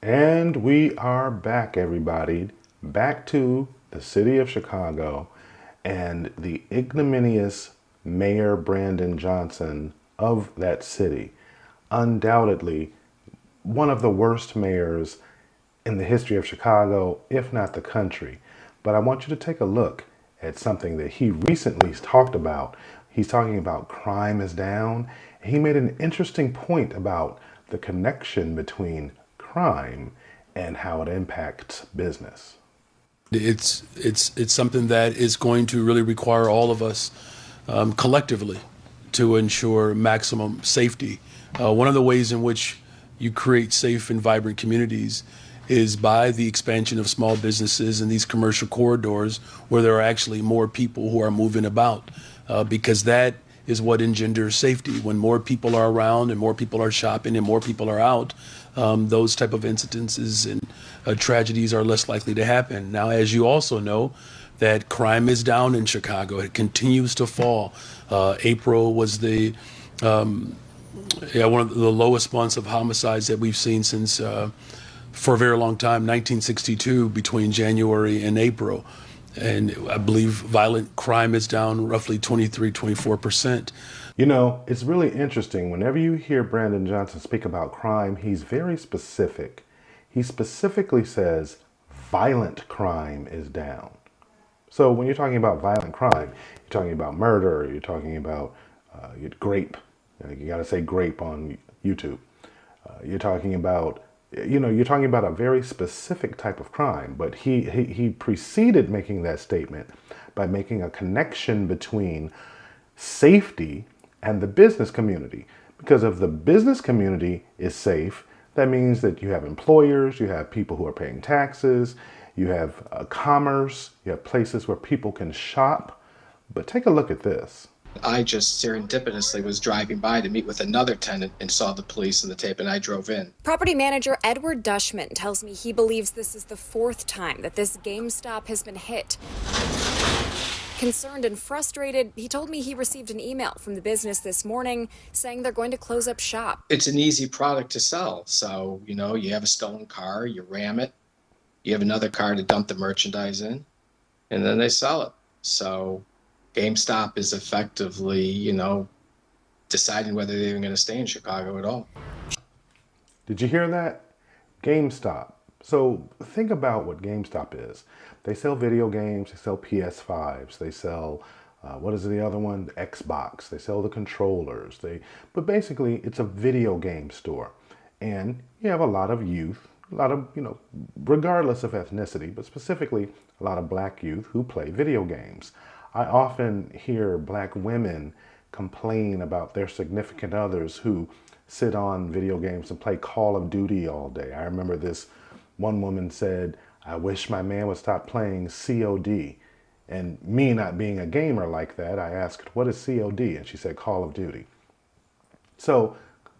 And we are back, everybody. Back to the city of Chicago and the ignominious Mayor Brandon Johnson of that city. Undoubtedly, one of the worst mayors in the history of Chicago, if not the country. But I want you to take a look at something that he recently talked about. He's talking about crime is down. He made an interesting point about the connection between crime and how it impacts business. It's something that is going to really require all of us collectively to ensure maximum safety. One of the ways in which you create safe and vibrant communities is by the expansion of small businesses and these commercial corridors where there are actually more people who are moving about, because that is what engenders safety. When more people are around and more people are shopping and more people are out, those type of incidences and tragedies are less likely to happen. Now, as you also know, that crime is down in Chicago. It continues to fall. April was one of the lowest months of homicides that we've seen since for a very long time, 1962, between January and April. And I believe violent crime is down roughly 24%. You know, it's really interesting. Whenever you hear Brandon Johnson speak about crime, he's very specific. He specifically says violent crime is down. So when you're talking about violent crime, you're talking about murder, you're talking about grape. You got to say grape on YouTube. You're talking about, you're talking about a very specific type of crime. But he preceded making that statement by making a connection between safety and the business community. Because if the business community is safe, that means that you have employers, you have people who are paying taxes, you have commerce, you have places where people can shop. But take a look at this. I just serendipitously was driving by to meet with another tenant and saw the police and the tape, and I drove in. Property manager Edward Dushman tells me he believes this is the fourth time that this GameStop has been hit. Concerned and frustrated, he told me he received an email from the business this morning saying they're going to close up shop. It's an easy product to sell. So, you have a stolen car, you ram it, you have another car to dump the merchandise in, and then they sell it. So GameStop is effectively, deciding whether they're even going to stay in Chicago at all. Did you hear that? GameStop. So think about what GameStop is. They sell video games, they sell PS5s, they sell, what is the other one? Xbox. They sell the controllers. But basically, it's a video game store. And you have a lot of youth, a lot of, regardless of ethnicity, but specifically a lot of black youth who play video games. I often hear black women complain about their significant others who sit on video games and play Call of Duty all day. I remember this one woman said, "I wish my man would stop playing COD." And me not being a gamer like that, I asked, "What is COD?" And she said, "Call of Duty." So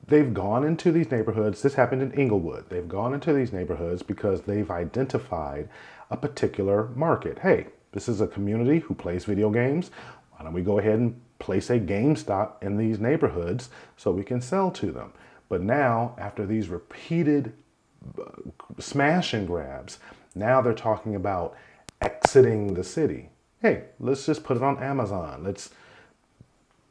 they've gone into these neighborhoods. This happened in Inglewood. They've gone into these neighborhoods because they've identified a particular market. Hey, this is a community who plays video games. Why don't we go ahead and place a GameStop in these neighborhoods so we can sell to them? But now, after these repeated smash and grabs, now they're talking about exiting the city. Hey, let's just put it on Amazon. Let's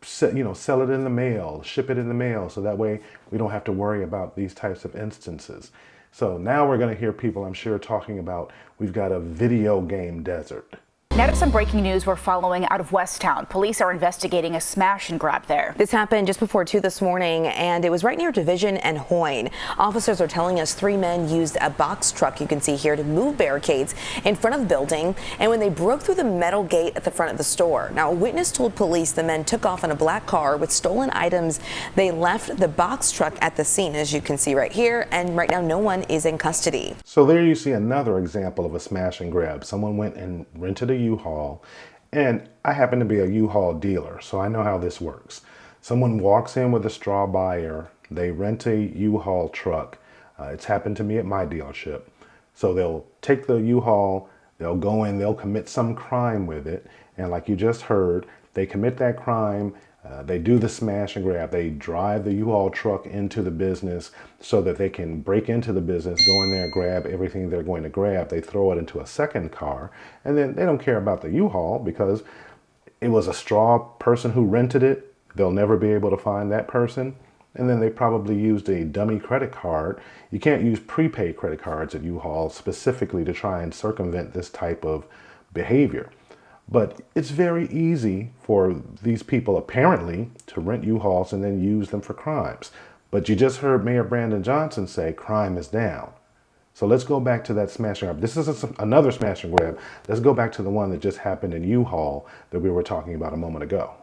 sell it in the mail, ship it in the mail, so that way we don't have to worry about these types of instances. So now we're going to hear people, I'm sure, talking about we've got a video game desert. Now to some breaking news we're following out of Westtown. Police are investigating a smash and grab there. This happened just before 2 this morning, and it was right near Division and Hoyne. Officers are telling us 3 men used a box truck, you can see here, to move barricades in front of the building, and when they broke through the metal gate at the front of the store. Now, a witness told police the men took off in a black car with stolen items. They left the box truck at the scene, as you can see right here, and right now no one is in custody. So there you see another example of a smash and grab. Someone went and rented a U-Haul, and I happen to be a U-Haul dealer, so I know how this works. Someone walks in with a straw buyer, they rent a U-Haul truck. It's happened to me at my dealership. So they'll take the U-Haul, they'll go in, they'll commit some crime with it, and like you just heard, they commit that crime, They do the smash and grab. They drive the U-Haul truck into the business so that they can break into the business, go in there, grab everything they're going to grab. They throw it into a second car, and then they don't care about the U-Haul because it was a straw person who rented it. They'll never be able to find that person. And then they probably used a dummy credit card. You can't use prepaid credit cards at U-Haul specifically to try and circumvent this type of behavior. But it's very easy for these people apparently to rent U-Hauls and then use them for crimes. But you just heard Mayor Brandon Johnson say crime is down. So let's go back to that smash and grab. This is another smash and grab. Let's go back to the one that just happened in U-Haul that we were talking about a moment ago.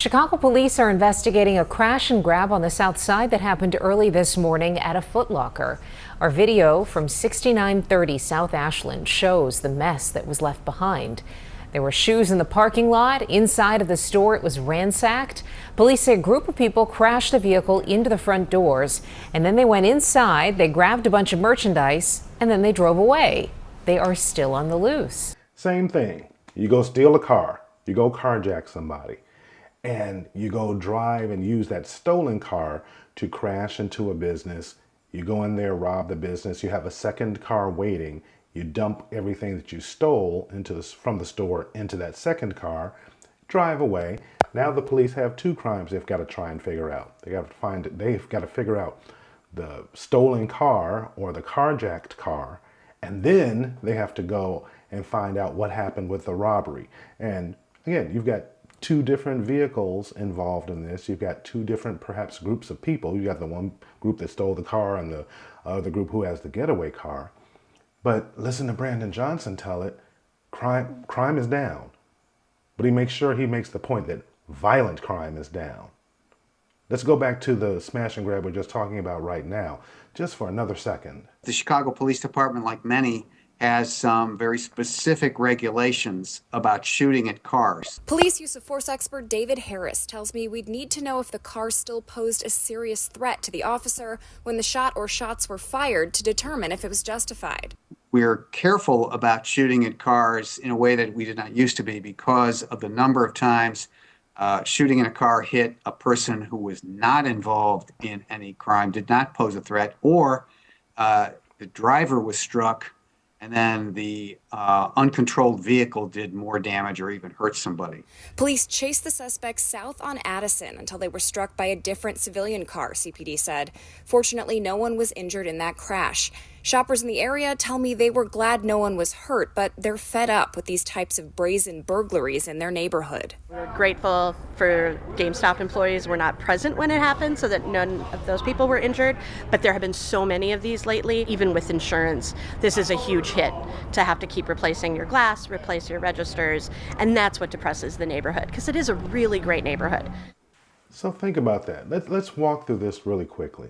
Chicago police are investigating a crash and grab on the south side that happened early this morning at a Foot Locker. Our video from 6930 South Ashland shows the mess that was left behind. There were shoes in the parking lot. Inside of the store, it was ransacked. Police say a group of people crashed the vehicle into the front doors, and then they went inside, they grabbed a bunch of merchandise, and then they drove away. They are still on the loose. Same thing. You go steal a car, you go carjack somebody, and you go drive and use that stolen car to crash into a business. You go in there, rob the business, you have a second car waiting, you dump everything that you stole from the store into that second car, drive away. Now the police have two crimes they've got to try and figure out. They've got to figure out the stolen car or the carjacked car, and then they have to go and find out what happened with the robbery. And again, you've got two different vehicles involved in this. You've got two different, perhaps, groups of people. You got the one group that stole the car and the other group who has the getaway car. But listen to Brandon Johnson tell it, crime is down. But he makes sure he makes the point that violent crime is down. Let's go back to the smash and grab we're just talking about right now, just for another second. The Chicago Police Department, like many, has some very specific regulations about shooting at cars. Police use of force expert David Harris tells me we'd need to know if the car still posed a serious threat to the officer when the shot or shots were fired to determine if it was justified. We're careful about shooting at cars in a way that we did not used to be because of the number of times shooting in a car hit a person who was not involved in any crime, did not pose a threat, or the driver was struck and then the uncontrolled vehicle did more damage or even hurt somebody. Police chased the suspects south on Addison until they were struck by a different civilian car, CPD said. Fortunately, no one was injured in that crash. Shoppers in the area tell me they were glad no one was hurt, but they're fed up with these types of brazen burglaries in their neighborhood. We're grateful for GameStop employees were not present when it happened so that none of those people were injured, but there have been so many of these lately, even with insurance. This is a huge hit to have to keep replacing your glass, replace your registers, and that's what depresses the neighborhood, because it is a really great neighborhood. So think about that. Let's walk through this really quickly.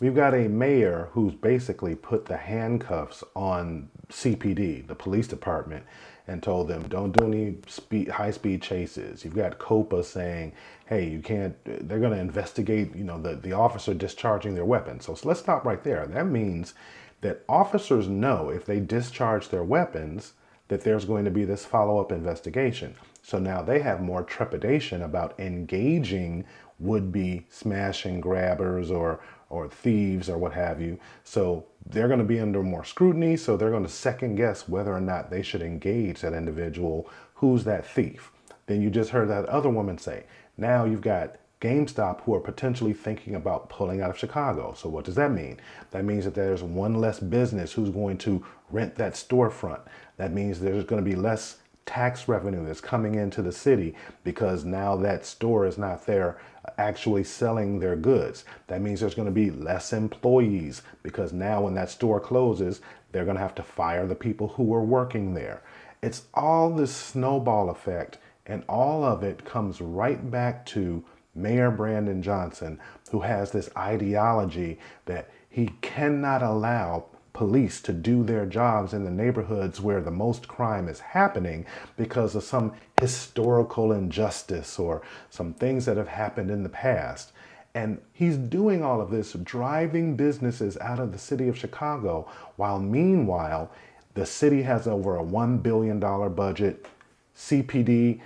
We've got a mayor who's basically put the handcuffs on CPD, the police department, and told them don't do any high-speed chases. You've got COPA saying, hey, you can't, they're going to investigate, the officer discharging their weapon. So let's stop right there. That means that officers know if they discharge their weapons that there's going to be this follow-up investigation. So now they have more trepidation about engaging would-be smash and grabbers or thieves or what have you. So they're going to be under more scrutiny. So they're going to second guess whether or not they should engage that individual who's that thief. Then you just heard that other woman say, now you've got GameStop who are potentially thinking about pulling out of Chicago. So what does that mean? That means that there's one less business who's going to rent that storefront. That means there's going to be less tax revenue that's coming into the city because now that store is not there actually selling their goods. That means there's going to be less employees because now when that store closes, they're going to have to fire the people who were working there. It's all this snowball effect, and all of it comes right back to Mayor Brandon Johnson, who has this ideology that he cannot allow police to do their jobs in the neighborhoods where the most crime is happening because of some historical injustice or some things that have happened in the past. And he's doing all of this, driving businesses out of the city of Chicago, while meanwhile, the city has over a $1 billion budget. CTA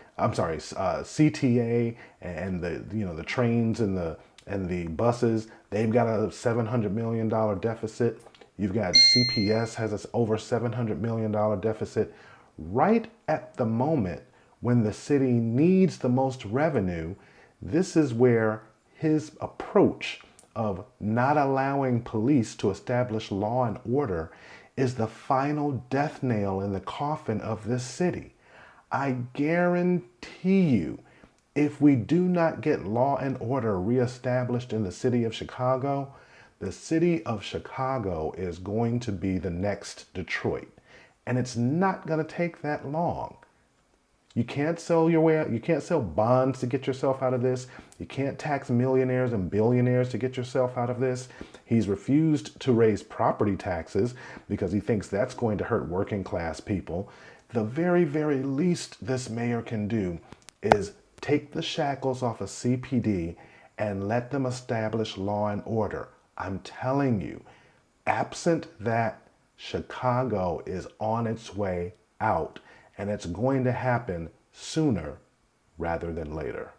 and the trains and the buses, they've got a $700 million deficit. You've got CPS has this over $700 million deficit. Right at the moment when the city needs the most revenue, this is where his approach of not allowing police to establish law and order is the final death nail in the coffin of this city. I guarantee you, if we do not get law and order reestablished in the city of Chicago, the city of Chicago is going to be the next Detroit. And it's not going to take that long. You can't sell your way out. You can't sell bonds to get yourself out of this. You can't tax millionaires and billionaires to get yourself out of this. He's refused to raise property taxes because he thinks that's going to hurt working class people. The very, very least this mayor can do is take the shackles off of CPD and let them establish law and order. I'm telling you, absent that, Chicago is on its way out, and it's going to happen sooner rather than later.